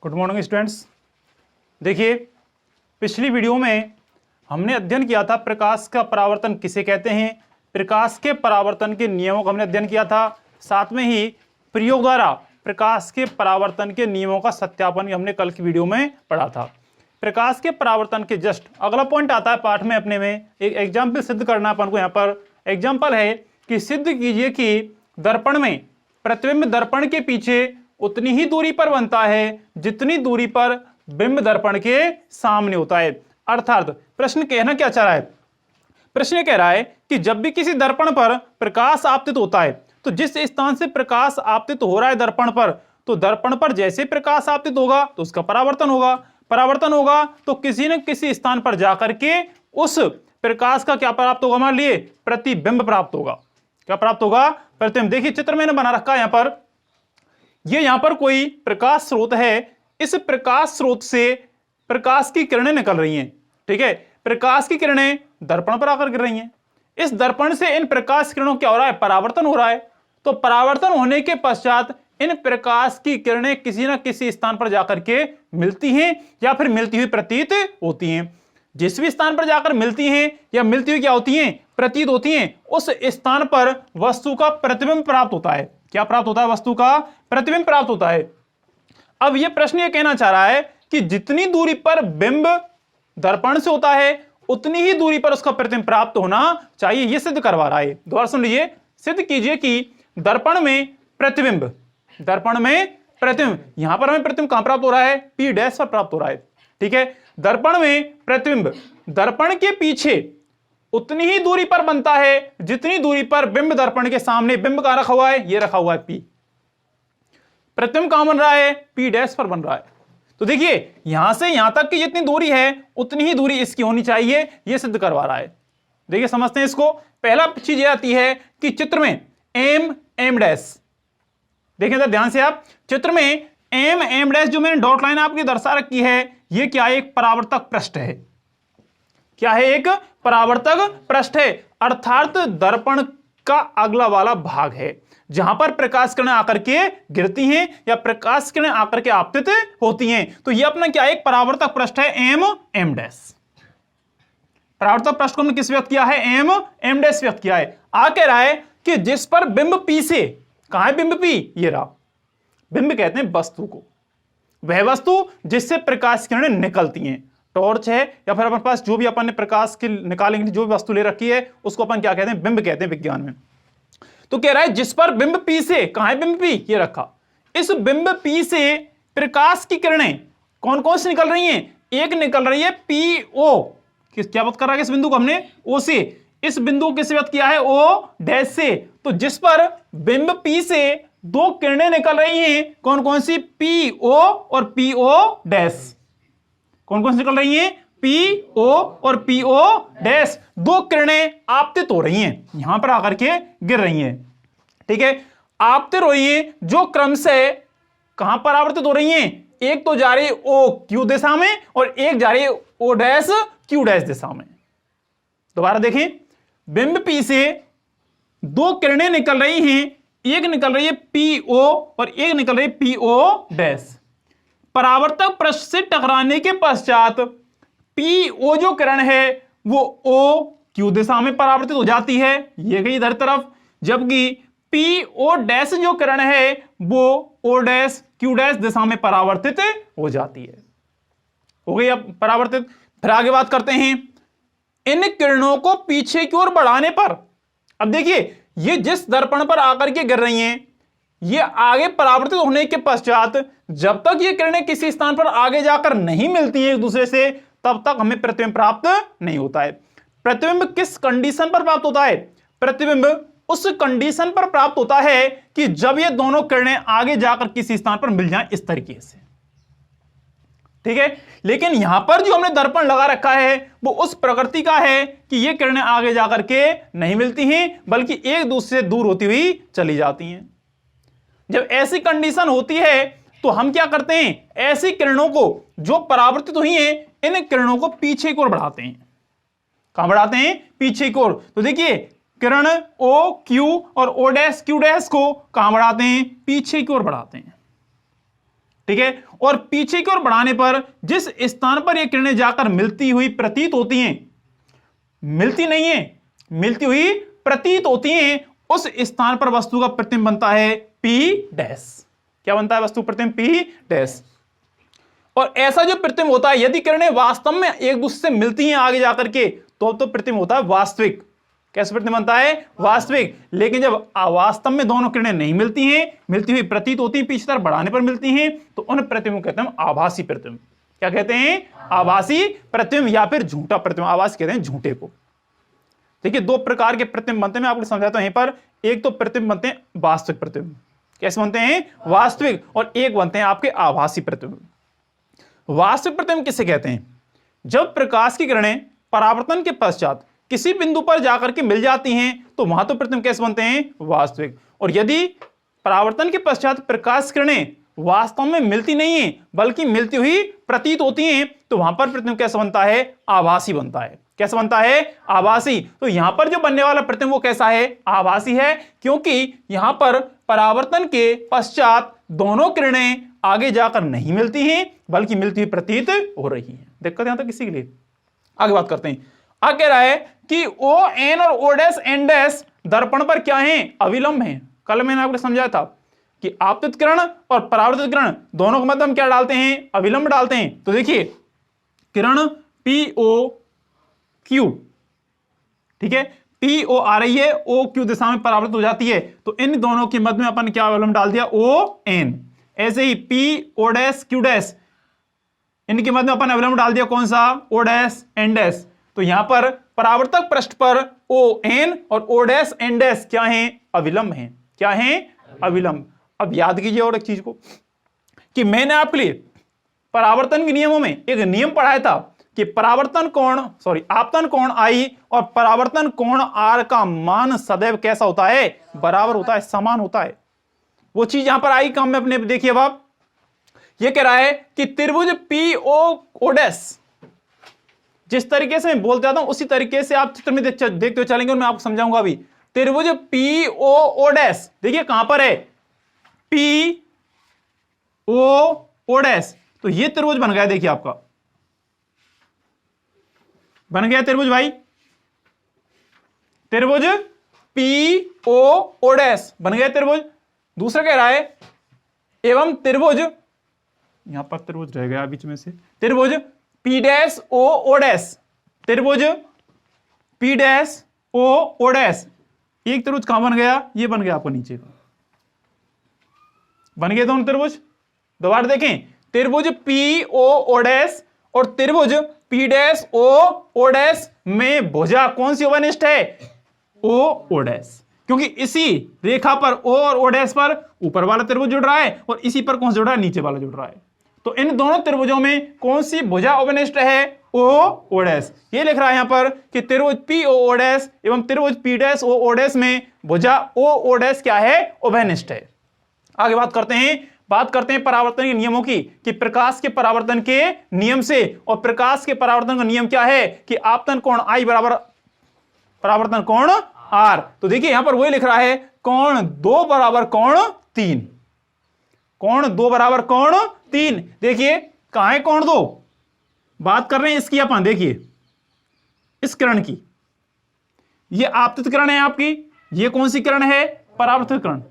Good morning students. देखिए, पिछली video में हमने अध्ययन किया था प्रकाश का परावर्तन किसे कहते हैं, प्रकाश के परावर्तन के नियमों का हमने अध्ययन किया था। साथ में ही प्रयोग द्वारा प्रकाश के परावर्तन के नियमों का सत्यापन भी हमने कल की वीडियो में पढ़ा था। प्रकाश के परावर्तन के जस्ट अगला पॉइंट आता है पाठ में अपने में एक एग्जाम्पल सिद्ध करना अपन को। यहाँ पर एग्जाम्पल है कि सिद्ध कीजिए कि दर्पण में प्रतिबिंब दर्पण के पीछे उतनी ही दूरी पर बनता है जितनी दूरी पर बिंब दर्पण के सामने होता है। अर्थात प्रश्न कहना क्या चाह रहा है, प्रश्न ये कह रहा है कि जब भी किसी दर्पण पर प्रकाश आपतित होता है तो जिस स्थान से प्रकाश आपतित हो रहा है दर्पण पर, तो दर्पण पर जैसे प्रकाश आपतित होगा तो उसका परावर्तन होगा। परावर्तन होगा तो किसी न किसी स्थान पर जाकर के उस प्रकाश का क्या प्राप्त होगा, हमारे लिए प्रतिबिंब प्राप्त होगा। क्या प्राप्त होगा? प्रतिबिंब। देखिए चित्र मैंने बना रखा है यहाँ पर, यहां पर कोई प्रकाश स्रोत है। इस प्रकाश स्रोत से प्रकाश की किरणें निकल रही हैं। ठीक है, प्रकाश की किरणें दर्पण पर आकर गिर रही हैं। इस दर्पण से इन प्रकाश किरणों क्या हो रहा है, परावर्तन हो रहा है। तो परावर्तन होने के पश्चात इन प्रकाश की किरणें किसी न किसी स्थान पर जाकर के मिलती हैं या फिर मिलती हुई प्रतीत होती हैं। जिस भी स्थान पर जाकर मिलती हैं या मिलती हुई क्या होती हैं, प्रतीत होती हैं, उस स्थान पर वस्तु का प्रतिबिंब प्राप्त होता है। क्या प्राप्त होता है? वस्तु का प्रतिबिंब प्राप्त होता है। अब यह प्रश्न यह कहना चाह रहा है कि जितनी दूरी पर बिंब दर्पण से होता है उतनी ही दूरी पर उसका प्रतिबिंब प्राप्त होना चाहिए, यह सिद्ध करवा रहा है। दोबारा सुन लीजिए, सिद्ध कीजिए कि दर्पण में प्रतिबिंब, दर्पण में प्रतिबिंब, यहां पर हमें प्रतिबिंब कहां प्राप्त हो रहा है, पी डैश पर प्राप्त हो रहा है। ठीक है, दर्पण में प्रतिबिंब दर्पण के पीछे उतनी ही दूरी पर बनता है जितनी दूरी पर बिंब दर्पण के सामने, बिंब कहां रखा हुआ है, ये रखा हुआ है पी। प्रतिबिंब कहां बन रहा है, पी डैश पर बन रहा है। तो देखिए यहां से यहां तक की जितनी दूरी है उतनी ही दूरी इसकी होनी चाहिए, यह सिद्ध करवा रहा है। देखिए समझते हैं इसको। पहला चीज यह आती है कि चित्र में एम डैश, देखें ध्यान से आप, चित्र में एम डैश जो मैंने डॉट लाइन आपकी दर्शा रखी है, यह क्या है, एक परावर्तक पृष्ठ है। क्या है? एक परावर्तक पृष्ठ है, अर्थात दर्पण का अगला वाला भाग है जहां पर प्रकाश किरणें आकर के गिरती हैं या प्रकाश किरणें आकर के आपतित होती हैं। तो यह अपना क्या है, एक परावर्तक पृष्ठ है एम डैश। परावर्तक पृष्ठ को हमने किस व्यक्त किया है, एम डैश व्यक्त किया है। आ कह रहा है कि जिस पर बिंब पी से, कहां है बिंब पी, ये रहा। बिंब कहते हैं वस्तु को, वह वस्तु जिससे प्रकाश किरणें निकलती हैं। टॉर्च है या फिर अपने पास जो भी अपन ने प्रकाश की निकालने के लिए जो भी वस्तु ले रखी है उसको अपन क्या कहते हैं, बिंब कहते हैं विज्ञान में। तो कह रहा है जिस पर बिंब पी से, कहां है बिंब पी, ये रखा, इस बिंब पी से प्रकाश की किरणें कौन कौन सी निकल रही हैं, एक निकल रही है पी ओ, क्या बात कर रहा है इस बिंदु को हमने ओ से, इस बिंदु को किससे व्यक्त किया है, ओ डैश से। तो जिस पर बिंब पी से दो किरणें निकल रही हैं, कौन कौन सी, पी ओ और पी ओ डैश। कौन कौन सी निकल रही हैं, पी ओ और पी ओ डैश। दो किरणें आपतित हो रही हैं, यहां पर आकर के गिर रही हैं। ठीक है, आपतित हो रही हैं जो क्रम से कहां पर आवर्तित हो रही हैं, एक तो जा रही है ओ क्यू दिशा में और एक जा रही है ओ डैश क्यू डैश दिशा में। दोबारा देखें, बिंब पी से दो किरणें निकल रही हैं, एक निकल रही है पी ओ और एक निकल रही है पी ओ डैश। परावर्तक पृष्ठ से टकराने के पश्चात पी ओ जो किरण है वो ओ क्यू दिशा में परावर्तित हो जाती है, ये गई इधर तरफ, जबकि पी ओ डैश जो किरण है वो ओ डैश क्यू डैश दिशा में परावर्तित हो जाती है। हो गई अब परावर्तित। फिर आगे बात करते हैं, इन किरणों को पीछे की ओर बढ़ाने पर, अब देखिए ये जिस दर्पण पर आकर के गिर रही हैं, ये आगे परावर्तित होने के पश्चात जब तक ये किरणें किसी स्थान पर आगे जाकर नहीं मिलती है एक दूसरे से, तब तक हमें प्रतिबिंब प्राप्त नहीं होता है। प्रतिबिंब किस कंडीशन पर प्राप्त होता है, प्रतिबिंब उस कंडीशन पर प्राप्त होता है कि जब ये दोनों किरणें आगे जाकर किसी स्थान पर मिल जाएं इस तरीके से। ठीक है, लेकिन यहां पर जो हमने दर्पण लगा रखा है वो उस प्रकृति का है कि ये किरणें आगे जाकर के नहीं मिलती हैं बल्कि एक दूसरे से दूर होती हुई चली जाती हैं। जब ऐसी कंडीशन होती है तो हम क्या करते हैं, ऐसी किरणों को जो परावर्तित हुई हैं इन किरणों को पीछे की ओर बढ़ाते हैं। कहां बढ़ाते हैं, पीछे की ओर। तो देखिए किरण ओ क्यू और ओ डैश क्यू डैश को कहां बढ़ाते हैं, पीछे की ओर बढ़ाते हैं। ठीक है। और पीछे की ओर बढ़ाने पर जिस स्थान पर ये किरणें जाकर मिलती हुई प्रतीत होती हैं, मिलती नहीं है, मिलती हुई प्रतीत होती हैं, उस स्थान पर वस्तु का प्रतिबिंब बनता है P डैश। क्या बनता है वस्तु प्रतिबिंब? P dash. और ऐसा जो प्रतिबिंब होता है, यदि किरणें वास्तव में एक दूसरे से मिलती हैं आगे जाकर के, तो प्रतिबिंब होता है वास्तविक। कैसे प्रतिबिंब बनता है? वास्तविक। लेकिन जब वास्तव में दोनों किरणें नहीं मिलती हैं, मिलती हुई प्रतीत होती हैं, पीछे तरफ बढ़ाने पर मिलती हैं, तो उन प्रतिबिंब कहते हैं आभासी प्रतिबिंब। क्या कहते हैं? आभासी प्रतिबिंब या फिर झूठा प्रतिबिंब। आभासी कहते हैं झूठे को। देखिए, दो प्रकार के प्रतिबिंब बनते हैं, मैं आपको समझाता हूं यहीं पर। एक तो प्रतिबिंब बनते हैं वास्तविक प्रतिबिंब। कैसे बनते हैं? वास्तविक। और एक बनते हैं आपके आभासी प्रतिबिंब। वास्तविक प्रतिबिंब किसे कहते हैं? जब प्रकाश की किरणें परावर्तन के पश्चात किसी बिंदु पर जाकर के मिल जाती हैं, तो वहां तो प्रतिबिंब कैसे बनते हैं? वास्तविक। और यदि परावर्तन के पश्चात प्रकाश किरणें वास्तव में मिलती नहीं है, बल्कि मिलती हुई प्रतीत होती हैं, तो वहां पर प्रतिबिंब कैसे बनता है? आभासी बनता है। कैसे बनता है? आभासी। तो यहां पर जो बनने वाला प्रतिबिंब वो कैसा है? आभासी है, क्योंकि यहां पर परावर्तन के पश्चात दोनों किरणें आगे जाकर नहीं मिलती हैं, बल्कि मिलती हुई प्रतीत हो रही हैं। दिक्कत यहां तक किसी के लिए? आगे बात करते हैं। आगे कह रहा है कि ओ एन और ओ डैश एन डैश दर्पण पर क्या है? अविलंब है। कल मैंने आपको समझाया था कि आपतित किरण और परावर्तित किरण दोनों के मध्य हम क्या डालते हैं? अविलंब डालते हैं। तो देखिए, किरण PO Q, ठीक है, PO आ रही है, OQ दिशा में परावर्तित हो जाती है, तो इन दोनों के मध्य में अपन क्या अविलंब डाल दिया? ON। ऐसे ही PO डैश Q डैश, इनके मध्य में अपन अविलंब डाल दिया कौन सा? O dash N dash. तो यहां पर परावर्तक पृष्ठ पर ON और O डैश N डैश क्या है? अविलंब है। क्या है? अविलंब। अब याद कीजिए और एक चीज को, कि मैंने आपके लिए परावर्तन के नियमों में एक नियम पढ़ाया था कि परावर्तन कोण आपतन कोण I और परावर्तन कोण R का मान सदैव कैसा होता है? बराबर होता है, समान होता है। वो चीज यहां पर आई काम में अपने। देखिए, अब आप ये कह रहा है कि त्रिभुज PO डैश, जिस तरीके से मैं बोलते आता हूं उसी तरीके से आप चित्र में देखते हुए चलेंगे और मैं आपको समझाऊंगा अभी। त्रिभुज PO डैश, देखिए कहां पर है? PO dash. तो ये त्रिभुज बन गया, देखिए आपका बन गया त्रिभुज भाई, त्रिभुज PO डैश बन गया त्रिभुज। दूसरा कह रहा है एवं त्रिभुज, यहां पर त्रिभुज रह गया बीच में से, त्रिभुज P डैश O डैश, त्रिभुज P डैश O डैश। एक त्रिभुज कहां बन गया? ये बन गया आपको नीचे, बन गए दोनों त्रिभुज। दोबारा देखें, त्रिभुज PO डैश और त्रिभुज P डैश O डैश में भुजा कौन सी ओवनिष्ठ है? O dash. क्योंकि इसी रेखा पर O और O डैश पर ऊपर वाला त्रिभुज जुड़ रहा है और इसी पर कौन सा जुड़ रहा है? नीचे वाला जुड़ रहा है। तो इन दोनों त्रिभुजों में कौन सी भुजा ओवनिष्ठ है? O dash. ये लिख रहा है यहां पर कि त्रिभुज PO डैश एवं त्रिभुज P डैश O डैश में भुजा O डैश क्या है? ओवनिष्ठ है। आगे बात करते हैं परावर्तन के नियमों की, कि प्रकाश के परावर्तन के नियम से, और प्रकाश के परावर्तन का नियम क्या है? कि आपतन कोण I बराबर परावर्तन कोण R। तो देखिए यहां पर वही लिख रहा है, कोण 2 बराबर कोण 3, कोण 2 बराबर कोण 3। देखिए कहां है कोण 2? बात कर रहे हैं इसकी अपन। देखिए इस किरण की, ये आपतित किरण है आपकी, ये कौन सी किरण है? परावर्तित किरण।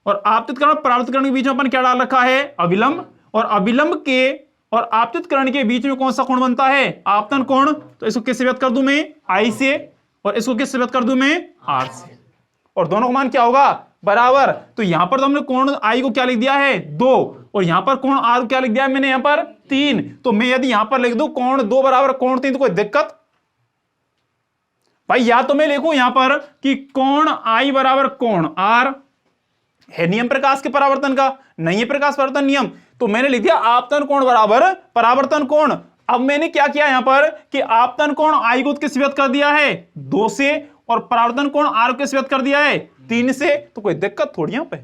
और आपतित किरण और परावर्तित किरण के बीच में अपन क्या डाल रखा है? अविलंब। और अविलंब के और आपतित किरण के बीच में कौन सा कोण बनता है? आपतन कोण। तो इसको किससे व्यक्त कर दूं मैं? I से, और इसको किससे व्यक्त कर दूं मैं? R से। और दोनों का मान क्या होगा? बराबर। तो यहां पर तो हमने कोण I को क्या लिख दिया है? 2, और यहां पर कोण R को क्या लिख दिया है मैंने? यहां पर 3। तो मैं यदि यहां पर लिख दूं कोण 2 बराबर कोण 3, तो कोई दिक्कत भाई? या तो मैं लिखूं यहां पर कि कोण I बराबर कोण R है नियम प्रकाश के परावर्तन का, नहीं है प्रकाश परावर्तन नियम, तो मैंने लिख दिया आपतन कोण बराबर परावर्तन कोण। अब मैंने क्या किया यहां पर कि आपतन कोण I को किस व्यक्त कर दिया है? 2 से, और परावर्तन कोण R को किस व्यक्त कर दिया है? 3 से। तो कोई दिक्कत थोड़ी यहां पे,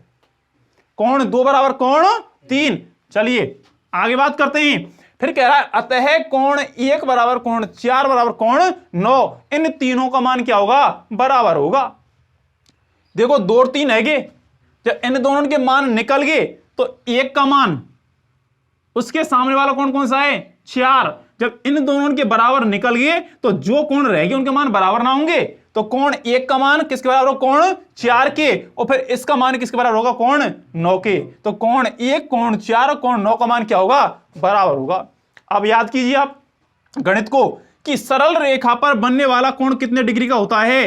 कोण 2 बराबर कोण 3। चलिए आगे बात करते हैं। फिर कह रहा है अतः कोण 1 बराबर कोण 4 बराबर कोण 9, इन तीनों का मान क्या होगा? बराबर होगा। देखो 2 और 3 है, जब इन दोनों के मान निकल गए तो 1 का मान उसके सामने वाला कोण कौन सा है 4। जब इन दोनों के बराबर निकल गए तो जो कोण रह गए उनके मान बराबर ना होंगे, तो कोण 1 का मान किसके बराबर होगा, कोण 4 के, और फिर इसका मान किसके बराबर होगा, कोण 9 के। तो कोण 1, कोण 4 और कोण 9 का मान क्या होगा, बराबर होगा। अब याद कीजिए आप गणित को कि सरल रेखा पर बनने वाला कोण कितने डिग्री का होता है,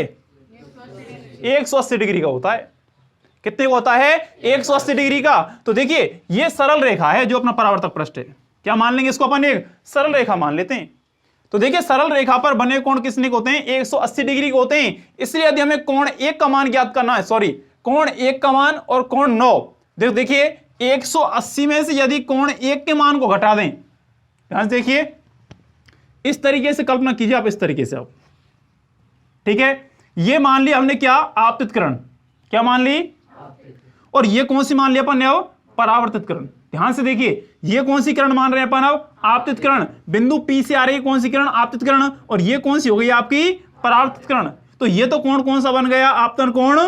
180 डिग्री का होता है। कितने का होता है, 180 डिग्री का। तो देखिए ये सरल रेखा है जो अपना परावर्तक पृष्ठ है, क्या मान लेंगे इसको अपन, एक सरल रेखा मान लेते हैं। तो देखिए सरल रेखा पर बने कोण कितने के होते हैं, 180 डिग्री के होते हैं। इसलिए यदि हमें कोण 1 का मान ज्ञात करना है, सॉरी कोण 1 का मान और कोण 9, देखिए 180 में से यदि कोण 1 के मान को घटा दें, ध्यान से देखिए इस तरीके से कल्पना कीजिए आप, इस तरीके से आप, ठीक है। ये मान लिया हमने क्या, आपतित किरण, क्या मान ली, और ये कौन सी मान लिया अपन ने, अब परावर्तित किरण। ध्यान से देखिए ये कौन सी किरण मान रहे हैं अपन, अब आपतित किरण। बिंदु P से आ रही है कौन सी किरण, आपतित किरण, और ये कौन सी हो गई आपकी परावर्तित किरण। तो ये तो कोण कौन सा बन गया, आपतन कोण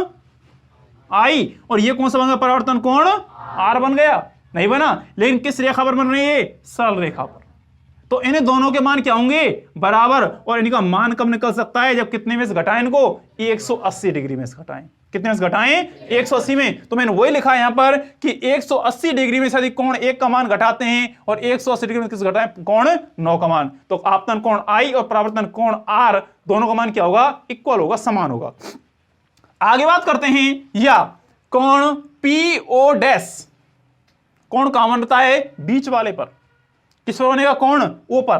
I, और ये कौन सा बन गया, परावर्तन कोण R बन गया, नहीं बना। लेकिन किस रेखा पर बन रही है, सरल रेखा पर। तो इन्हें दोनों के मान क्या होंगे, बराबर। और इनका मान कब निकल सकता है, जब कितने में से घटाएं इनको, 180 डिग्री में से घटाएं। कितने में से घटाएं, 180 में। तो मैंने वही लिखा है यहां पर कि 180 डिग्री में से यदि कोण 1 का मान घटाते हैं और 180 डिग्री में किस घटाएं, कोण 9 का मान, तो आपतन कोण I और परावर्तन कोण R दोनों का मान क्या होगा, इक्वल होगा, समान होगा। आगे बात करते हैं, या कोण PO डैश, कोण कहां बनता है, बीच वाले पर। किस पर बनेगा, कोण O पर।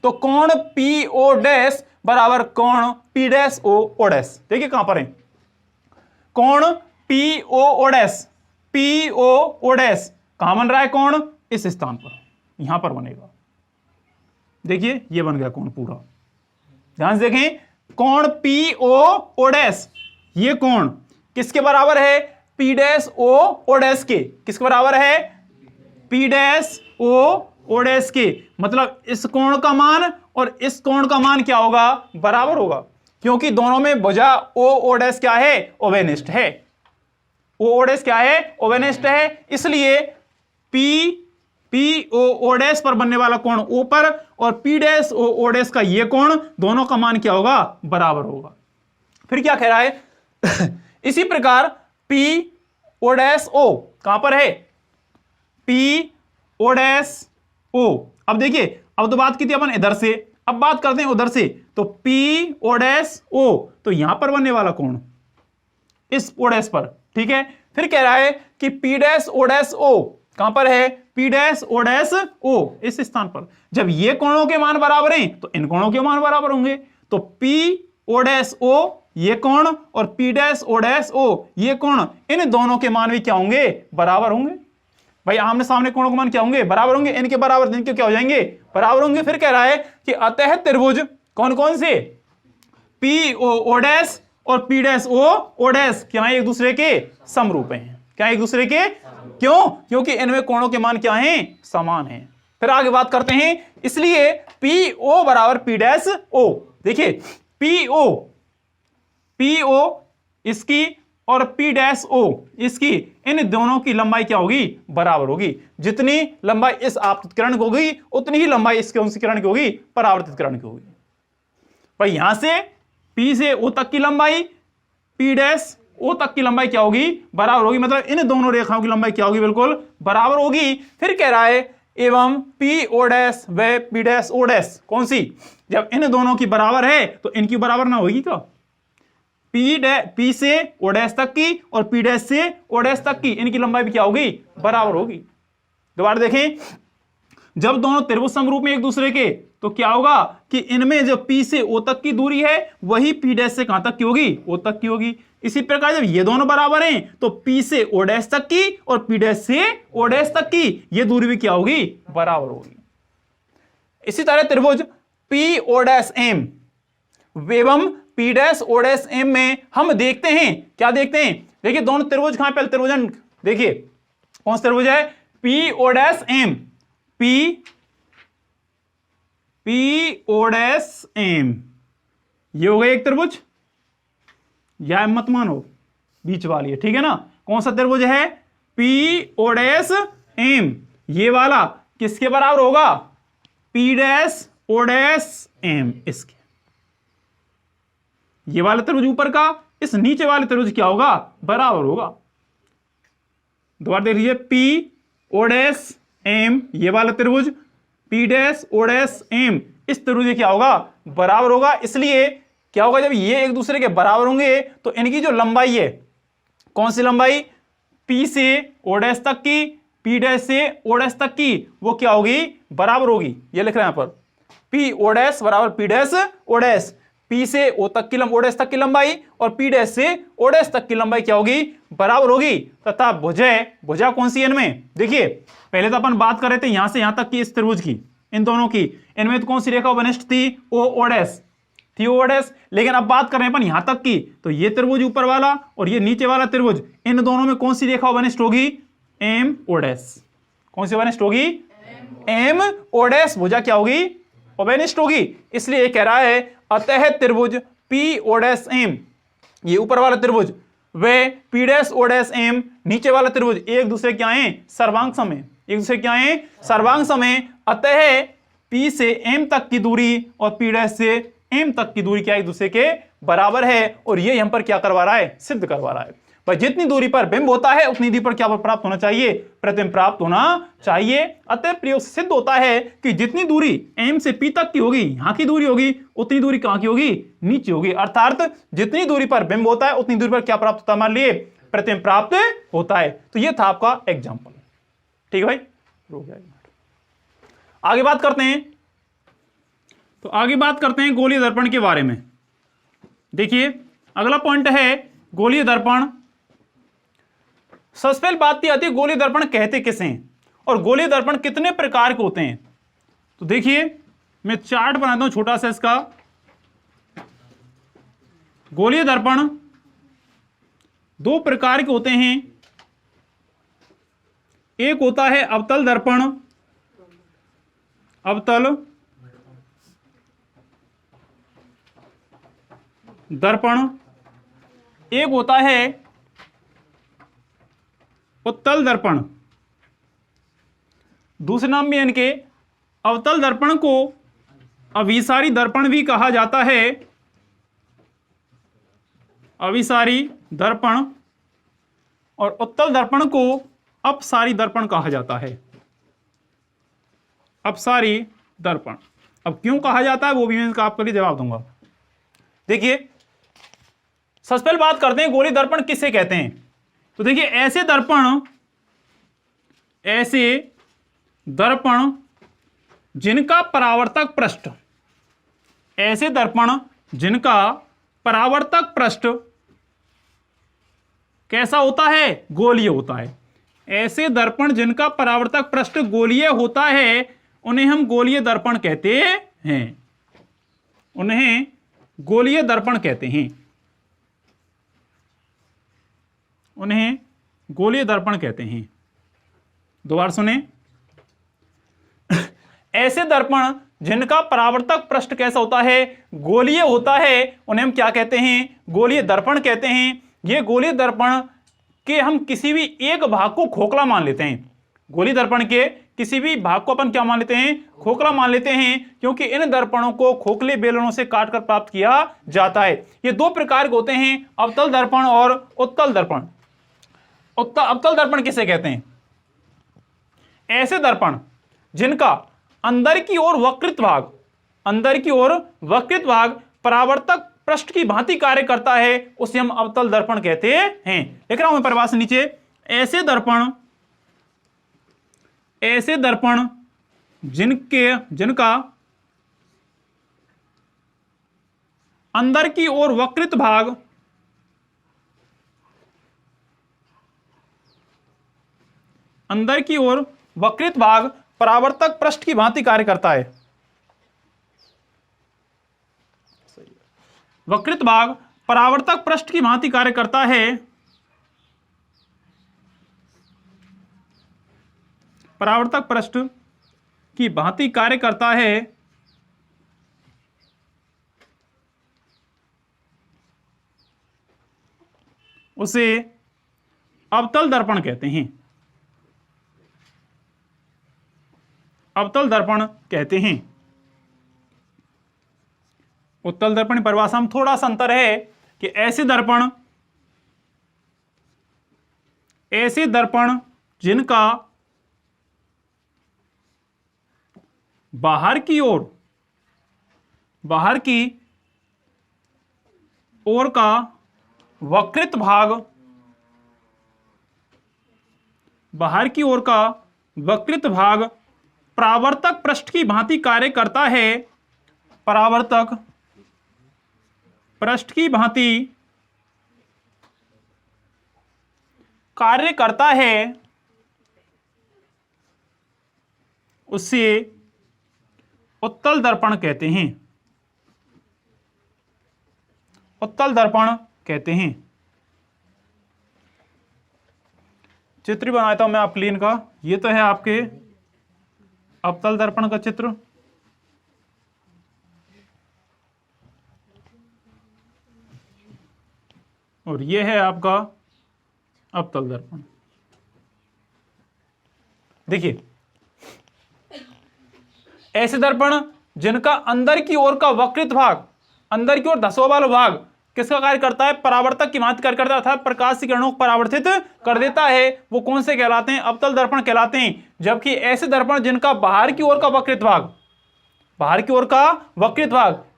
तो कोण PO डैश बराबर कोण P डैश O डैश। देखिए कहां पर है, कोण PO डैश, PO डैश कहां बन रहा है कोण, इस स्थान पर, यहां पर बनेगा। देखिए ये बन गया कोण पूरा। ध्यान से देखें, कोण PO डैश, ये कोण किसके बराबर है, P डैश O डैश के। किसके बराबर है, P डैश O डैश के। मतलब इस कोण का मान और इस कोण का मान क्या होगा, बराबर होगा, क्योंकि दोनों में भुजा O डैश क्या है, ओवेनिष्ठ है। O डैश क्या है, ओवेनिष्ठ है। इसलिए PO डैश पर बनने वाला कोण O पर और P डैश O डैश का ये कोण, दोनों का मान क्या होगा, बराबर होगा। फिर क्या कह रहा है इसी प्रकार PO डैश O कहां पर है, PO डैश O। अब देखिए अब तो बात की थी अपन इधर से, अब बात करते हैं उधर से। तो PO डैश O, तो यहां पर बनने वाला कोण इस O डैश पर, ठीक है। फिर कह रहा है कि P dash O dash O कहां पर है, P dash O dash O इस स्थान पर। जब ये कोणों के मान बराबर हैं तो इन कोणों के मान बराबर होंगे। तो PO डैश O ये कोण और P dash O dash O ये कोण, इन दोनों के मान भी क्या होंगे, बराबर होंगे। भाई आमने सामने कोणों के मान क्या होंगे, बराबर होंगे। इनके बराबर इनके क्या हो जाएंगे, बराबर होंगे। फिर कह रहा है कि अतः त्रिभुज कौन कौन से, PO डैश और P डैश O डैश क्या एक दूसरे के समरूप हैं। क्या एक दूसरे के, क्यों, क्योंकि इनमें कोणों के मान क्या हैं, समान हैं। फिर आगे बात करते हैं, इसलिए PO बराबर P डैश O। देखिए PO इसकी और P डैश O इसकी, इन दोनों की लंबाई क्या होगी, बराबर होगी। जितनी लंबाई इस आपतित किरण की होगी उतनी ही लंबाई इस कौन सी किरण की होगी, परावर्तित किरण की होगी। भाई यहां से P से O तक की लंबाई, P डैश O तक की लंबाई क्या होगी, बराबर होगी। मतलब इन दोनों रेखाओं की लंबाई क्या होगी, बिल्कुल बराबर होगी। फिर कह रहा है एवं PO डैश व P डैश O डैश कौन सी, जब इन दोनों की बराबर है तो इनकी बराबर ना होगी क्या, P से O डैश तक की और P डैश से O डैश तक की, इनकी लंबाई भी क्या होगी, बराबर होगी। दोबारा देखें, जब दोनों त्रिभुज समरूप में एक दूसरे के, तो क्या होगा कि इनमें जो P से O तक की दूरी है वही P डैश से कहां तक की होगी, O तक की होगी। इसी प्रकार जब ये दोनों बराबर हैं तो P से O डैश तक की और P डैश से O डैश तक की ये दूरी भी क्या होगी, बराबर होगी। इसी तरह त्रिभुज PO डैश M एवं P dash O dash M में हम देखते हैं, क्या देखते हैं, देखिए दोनों त्रिभुज कहां, पहले त्रिभुजन देखिए कौन सा त्रिभुज है, PO dash M, PO dash M, ये हो गया एक त्रिभुज, या मत मानो बीच वाली है, ठीक है ना। कौन सा त्रिभुज है, PO डैश M, ये वाला किसके बराबर होगा? P dash O dash M, इसके। ये वाला त्रिभुज ऊपर का इस नीचे वाले त्रिभुज क्या होगा? बराबर होगा। दोबारा देख लीजिए, पी ओ डैश एम, ये वाला त्रिभुज P dash O dash M, इस त्रिभुज क्या होगा? बराबर होगा। इसलिए क्या होगा, जब ये एक दूसरे के बराबर होंगे तो इनकी जो लंबाई है, कौन सी लंबाई? पी से ओ डैश तक की, पी डैश से ओ डैश तक की, वो क्या होगी? बराबर होगी। ये लिख रहे हैं यहां पर, पी ओ डैश बराबर P dash O dash, P से ओ तक की ओ डैश तक की लंबाई और पी डैश से ओ डैश तक की लंबाई क्या होगी? बराबर होगी। तथा भुजा कौन सी है इनमें? देखिए, पहले तो अपन बात कर रहे थे यहां से यहां तक की इस त्रिभुज की, इन दोनों की, इनमें तो कौन सी रेखा वनिष्ठ थी? ओ डैश थी, ओ डैश। लेकिन अब बात कर रहे हैं अपन यहां तक की, तो ये त्रिभुज ऊपर वाला और ये नीचे वाला त्रिभुज, इन दोनों में कौन सी रेखा वनिष्ठ होगी? M O dash. कौन सी वनिष्ठ होगी? एम ओ डैश भुजा क्या होगी? वनिष्ठ होगी। इसलिए ये कह रहा है अतः त्रिभुज पी ओ डैश एम, ये ऊपर वाला त्रिभुज, वे P dash O dash M, नीचे वाला त्रिभुज, एक दूसरे क्या है? सर्वांग सम है। एक दूसरे क्या है? सर्वांग सम है। अतः पी से एम तक की दूरी और पी डैश से एम तक की दूरी क्या एक दूसरे के बराबर है। और ये हम पर क्या करवा रहा है? सिद्ध करवा रहा है। भाई जितनी दूरी पर बिंब होता है उतनी दूरी पर क्या प्राप्त होना चाहिए? प्रतिबिंब प्राप्त होना चाहिए। अतः प्रयोग से सिद्ध होता है कि जितनी दूरी एम से पी तक की होगी, यहां की दूरी होगी, उतनी दूरी कहां की होगी? नीचे होगी। अर्थात जितनी दूरी पर बिंब होता है उतनी दूरी पर क्या प्राप्त होता है? मान लिए प्रतिबिंब प्राप्त होता है। तो ये था आपका एग्जाम्पल। ठीक है भाई, रुक जाए, आगे बात करते हैं। तो आगे बात करते हैं गोलीय दर्पण के बारे में। देखिए, अगला पॉइंट है गोलीय दर्पण। सबसे पहले बात आती है गोलीय दर्पण कहते किसे हैं और गोलीय दर्पण कितने प्रकार के होते हैं। तो देखिए, मैं चार्ट बनाता हूं छोटा सा इसका। गोलीय दर्पण दो प्रकार के होते हैं। एक होता है अवतल दर्पण, अवतल दर्पण। एक होता है उत्तल दर्पण। दूसरे नाम भी इनके अवतल दर्पण को अभिसारी दर्पण भी कहा जाता है। अभिसारी दर्पण और उत्तल दर्पण को अपसारी दर्पण कहा जाता है। अपसारी दर्पण। अब क्यों कहा जाता है वो भी मैं आपके लिए जवाब दूंगा। देखिए, सबसे पहले बात करते हैं गोलीय दर्पण किसे कहते हैं। तो देखिए, ऐसे दर्पण जिनका परावर्तक पृष्ठ, ऐसे दर्पण जिनका परावर्तक पृष्ठ कैसा होता है? गोलीय होता है। ऐसे दर्पण जिनका परावर्तक पृष्ठ गोलीय होता है उन्हें हम गोलीय दर्पण कहते हैं। उन्हें गोलीय दर्पण कहते हैं। उन्हें गोलीय दर्पण कहते हैं। दोबारा सुने, ऐसे दर्पण जिनका परावर्तक पृष्ठ कैसा होता है? गोलीय होता है, उन्हें हम क्या कहते हैं? गोलीय दर्पण कहते हैं। ये गोलीय दर्पण के हम किसी भी एक भाग को खोखला मान लेते हैं। गोलीय दर्पण के किसी भी भाग को अपन क्या मान लेते हैं? खोखला मान लेते हैं, क्योंकि इन दर्पणों को खोखले बेलनों से काटकर प्राप्त किया जाता है। ये दो प्रकार के होते हैं, अवतल दर्पण और उत्तल दर्पण। अवतल दर्पण किसे कहते हैं? ऐसे दर्पण जिनका अंदर की ओर वक्रित भाग, अंदर की ओर वक्रित भाग परावर्तक पृष्ठ की भांति कार्य करता है, उसे हम अवतल दर्पण कहते हैं। लिख रहा हूं मैं परिभाषा नीचे। ऐसे दर्पण जिनका अंदर की ओर वक्रित भाग परावर्तक पृष्ठ की भांति कार्य करता है। वक्रित भाग परावर्तक पृष्ठ की भांति कार्य करता है। परावर्तक पृष्ठ की भांति कार्य करता है, उसे अवतल दर्पण कहते हैं। अवतल दर्पण कहते हैं। उत्तल दर्पण की परिभाषा में थोड़ा सा अंतर है कि ऐसे दर्पण जिनका बाहर की ओर का वक्रित भाग परावर्तक पृष्ठ की भांति कार्य करता है, परावर्तक पृष्ठ की भांति कार्य करता है, उसे उत्तल दर्पण कहते हैं। उत्तल दर्पण कहते हैं। चित्र बनाता हूं मैं आप क्लीन का। ये तो है आपके अवतल दर्पण का चित्र। और ये है आपका अवतल दर्पण। देखिए, ऐसे दर्पण जिनका अंदर की ओर का वक्रित भाग, अंदर की ओर धंसा वाला भाग किसका कार्य करता है? परावर्तक की भांति कार्य करता है, अर्थात प्रकाश की किरणों को परावर्तित कर देता है, वो कौन से कहलाते हैं? अवतल दर्पण कहलाते हैं। जबकि ऐसे दर्पण जिनका बाहर की ओर का वक्रित भाग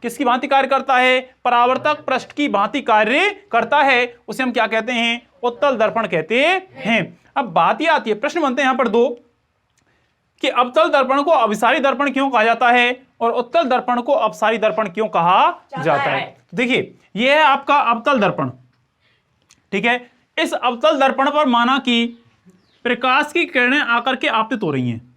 किसकी भांति कार्य करता है? परावर्तक पृष्ठ की भांति कार्य करता है, उसे हम क्या कहते हैं? उत्तल दर्पण कहते हैं। अब बात यह आती है, प्रश्न बनते हैं यहां पर दो कि अवतल दर्पण को अभिसारी दर्पण क्यों कहा जाता है और उत्तल दर्पण को अपसारी दर्पण क्यों कहा जाता है। देखिए, यह है आपका अवतल दर्पण, ठीक है। इस अवतल दर्पण पर माना कि प्रकाश की किरणें आकर के आपतित हो रही हैं।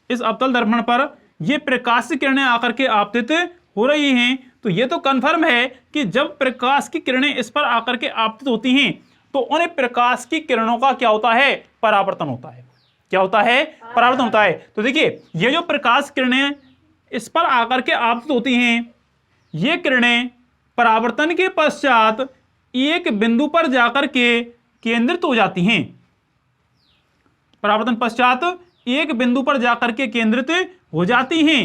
इस अवतल दर्पण पर यह प्रकाश की किरणें आकर के आपतित हो रही हैं, तो यह तो कंफर्म है कि जब प्रकाश की किरणें इस पर आकर के आपतित होती हैं तो उन्हें प्रकाश की किरणों का क्या होता है? परावर्तन होता है। क्या होता है? परावर्तन होता है। तो देखिए, ये जो प्रकाश किरणें इस पर आकर के आपतित होती हैं, ये किरणें परावर्तन के पश्चात एक बिंदु पर जाकर के केंद्रित हो जाती हैं। परावर्तन पश्चात एक बिंदु पर जाकर के केंद्रित हो जाती हैं,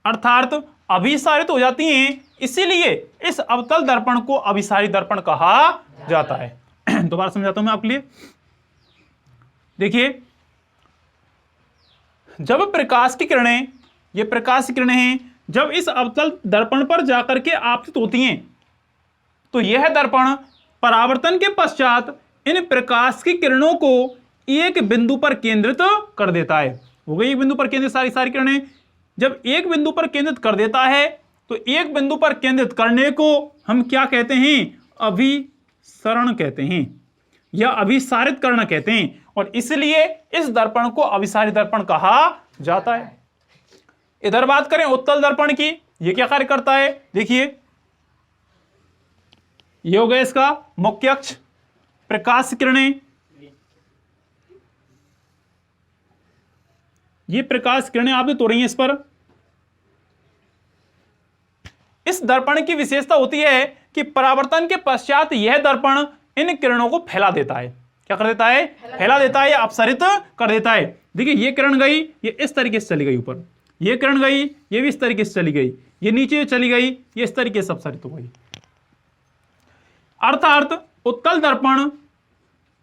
अर्थात अभिसारित हो जाती हैं। इसीलिए इस अवतल दर्पण को अभिसारी दर्पण कहा जाता है। दोबारा समझाता हूं मैं आपके लिए। देखिए, जब प्रकाश की किरणें, ये प्रकाश की किरणें हैं, जब इस अवतल दर्पण पर जाकर के आपतित होती हैं तो यह दर्पण परावर्तन के पश्चात इन प्रकाश की किरणों को एक बिंदु पर केंद्रित कर देता है। हो गई एक बिंदु पर केंद्रित सारी किरणें। जब एक बिंदु पर केंद्रित कर देता है तो एक बिंदु पर केंद्रित करने को हम क्या कहते हैं? अभिसरण कहते हैं या अभिसारित करना कहते हैं, और इसलिए इस दर्पण को अभिसारी दर्पण कहा जाता है। इधर बात करें उत्तल दर्पण की, यह क्या कार्य करता है? देखिए, यह हो गया इसका मुख्य अक्ष, प्रकाश किरणें, ये प्रकाश किरणें आपतित हो रही हैं इस पर। इस दर्पण की विशेषता होती है कि परावर्तन के पश्चात यह दर्पण इन किरणों को फैला देता है। क्या कर देता है? फैला देता है या अपसरित कर देता है। देखिए, ये किरण गई, ये इस तरीके से चली गई ऊपर, ये किरण गई, ये भी इस तरीके से चली गई, ये नीचे चली गई, ये इस तरीके से अपसरित हो गई। अर्थात उत्तल दर्पण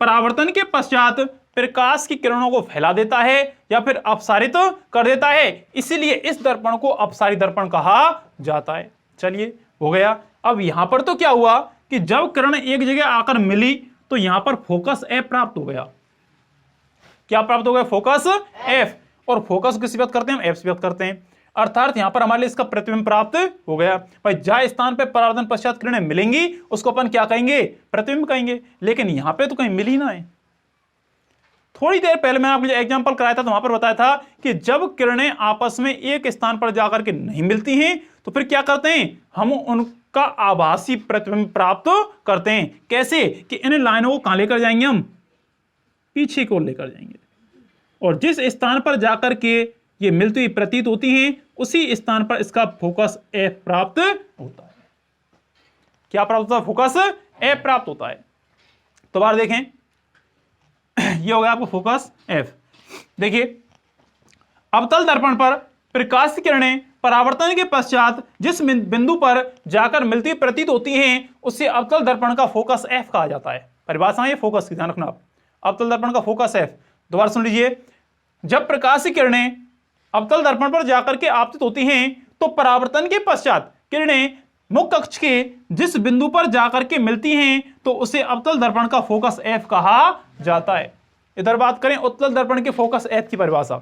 परावर्तन के पश्चात प्रकाश की किरणों को फैला देता है या फिर अपसारित कर देता है, इसीलिए इस दर्पण को अपसारी दर्पण कहा जाता है। चलिए, हो गया। अब यहां पर तो क्या हुआ कि जब किरण एक जगह आकर मिली तो यहां पर फोकस एफ प्राप्त हो गया। क्या प्राप्त हो गया? Focus F. और फोकस किससे व्यक्त करते हैं? हम एफ से व्यक्त करते हैं। अर्थात यहां पर हमारे लिए इसका प्रतिबिंब प्राप्त हो गया। भाई, जहां स्थान पर परावर्तन पश्चात किरणें मिलेंगी उसको अपन क्या कहेंगे? प्रतिबिंब कहेंगे। लेकिन यहां पे तो कहीं मिली ना है। थोड़ी देर पहले मैंने आपको एग्जांपल कराया था तो वहां पर बताया था कि जब किरणें आपस में एक स्थान पर जाकर के नहीं मिलती हैं तो फिर क्या करते हैं? हम उनका आभासी प्रतिबिंब प्राप्त करते हैं। कैसे? कि इन लाइनों को कहां लेकर जाएंगे? हम पीछे की ओर लेकर जाएंगे, और जिस स्थान पर जाकर के ये मिलती हुई प्रतीत होती हैं उसी स्थान पर इसका फोकस एफ प्राप्त होता है। क्या प्राप्त होता है? फोकस एफ प्राप्त होता है। दोबारा देखें, ये हो गया आपको फोकस एफ। देखिए, अवतल दर्पण पर प्रकाश की किरणें परावर्तन के पश्चात जिस बिंदु पर जाकर मिलती प्रतीत होती हैं उससे अवतल दर्पण का फोकस एफ कहा जाता है। परिभाषा है फोकस की, ध्यान रखना आप। अवतल दर्पण का फोकस एफ, दोबारा सुन लीजिए। जब प्रकाश की किरणें अवतल दर्पण पर जाकर के आपतित होती हैं तो परावर्तन के पश्चात किरणें मुख्य अक्ष के जिस बिंदु पर जाकर के मिलती हैं तो उसे अवतल दर्पण का फोकस एफ कहा जाता है। इधर बात करें उत्तल दर्पण के फोकस एफ की परिभाषा।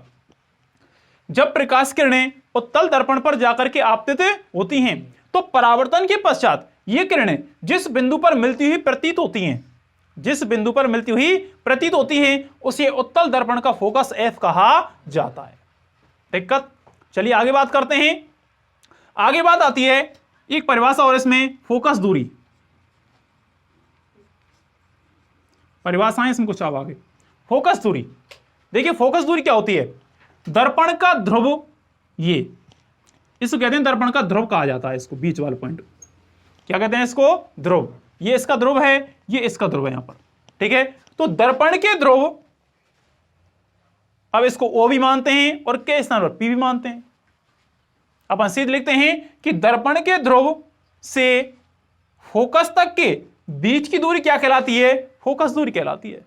जब प्रकाश किरणें उत्तल दर्पण पर जाकर के आपतित होती हैं तो परावर्तन के पश्चात ये किरणें जिस बिंदु पर मिलती हुई प्रतीत होती हैं, जिस बिंदु पर मिलती हुई प्रतीत होती हैं उसे उत्तल दर्पण का फोकस एफ कहा जाता है। दिक्कत? चलिए आगे बात करते हैं। आगे बात आती है एक परिभाषा और इसमें फोकस दूरी। परिभाषाएं इसमें कुछ अब आगे। फोकस दूरी, देखिए फोकस दूरी क्या होती है? दर्पण का ध्रुव, ये इसको कहते हैं दर्पण का ध्रुव कहा जाता है। इसको बीच वाला पॉइंट क्या कहते हैं? इसको ध्रुव। ये इसका ध्रुव है, ये इसका ध्रुव है यहां पर, ठीक है। तो दर्पण के ध्रुव, अब इसको ओ भी मानते हैं और के स्थान पर पी भी मानते हैं। अब सीधे लिखते हैं कि दर्पण के ध्रुव से फोकस तक के बीच की दूरी क्या कहलाती है? फोकस दूरी कहलाती है।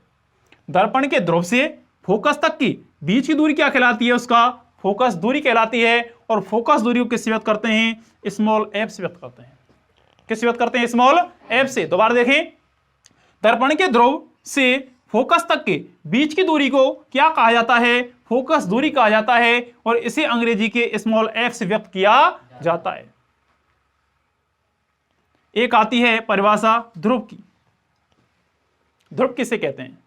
दर्पण के ध्रुव से फोकस तक की बीच की दूरी क्या कहलाती है? उसका फोकस दूरी कहलाती है। और फोकस दूरी को किससे व्यक्त करते हैं? स्मॉल एफ से व्यक्त करते हैं। किससे व्यक्त करते हैं? स्मॉल एफ से। दोबारा देखें, दर्पण के ध्रुव से फोकस तक के बीच की दूरी को क्या कहा जाता है? फोकस दूरी कहा जाता है और इसे अंग्रेजी के स्मॉल एफ से व्यक्त किया जाता है। एक आती है परिभाषा ध्रुव की। ध्रुव किसे कहते हैं?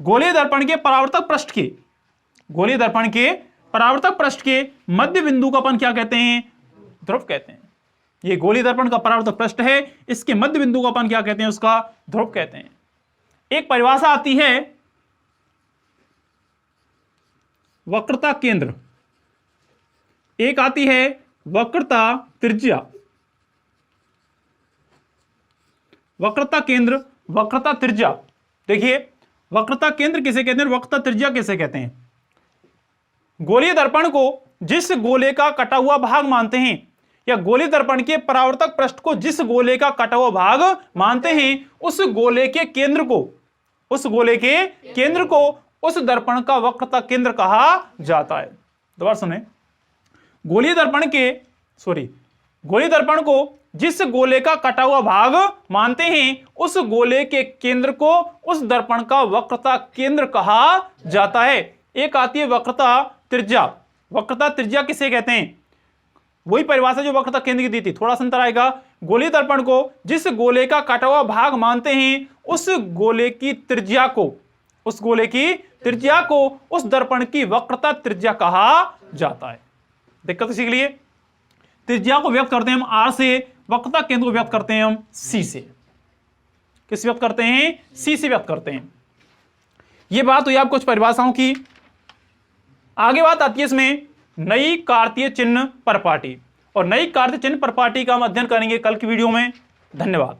गोलीय दर्पण के परावर्तक पृष्ठ के, गोलीय दर्पण के परावर्तक पृष्ठ के मध्य बिंदु को अपन क्या कहते हैं? ध्रुव कहते हैं। ये गोलीय दर्पण का परावर्तक पृष्ठ है, इसके मध्य बिंदु को अपन क्या कहते हैं? उसका ध्रुव कहते हैं। एक परिभाषा आती है वक्रता केंद्र, एक आती है वक्रता त्रिज्या। वक्रता केंद्र, वक्रता त्रिज्या। देखिए, वक्रता केंद्र किसे कहते हैं, वक्रता त्रिज्या किसे कहते हैं? गोलीय दर्पण को जिस गोले का कटा हुआ भाग मानते हैं या गोलीय दर्पण के परावर्तक पृष्ठ को जिस गोले का कटा हुआ भाग मानते हैं उस गोले के केंद्र को, उस गोले के केंद्र को उस दर्पण का वक्रता केंद्र कहा जाता है। दोबारा सुने, गोलीय दर्पण को जिस गोले का कटा हुआ भाग मानते हैं उस गोले के केंद्र को उस दर्पण का वक्रता केंद्र कहा जाता है। एक आती है वक्रता त्रिज्या। वक्रता त्रिज्या किसे कहते हैं? वही परिभाषा जो वक्रता केंद्र की दी थी, थोड़ा सा अंतर आएगा। गोलीय दर्पण को जिस गोले का कटा हुआ भाग मानते हैं उस गोले की त्रिज्या को, उस गोले की त्रिज्या को उस दर्पण की वक्रता त्रिज्या कहा जाता है। दिक्कत सीख लिए। त्रिज्या को व्यक्त करते हैं हम आर से, वक्रता केंद्र को व्यक्त करते हैं हम सी से। किस व्यक्त करते हैं? सी से व्यक्त करते हैं। यह बात हुई आप कुछ परिभाषाओं की। आगे बात आती है इसमें नई कार्तीय चिन्ह परपाटी, और नई कार्तीय चिन्ह परपाटी का हम अध्ययन करेंगे कल की वीडियो में। धन्यवाद।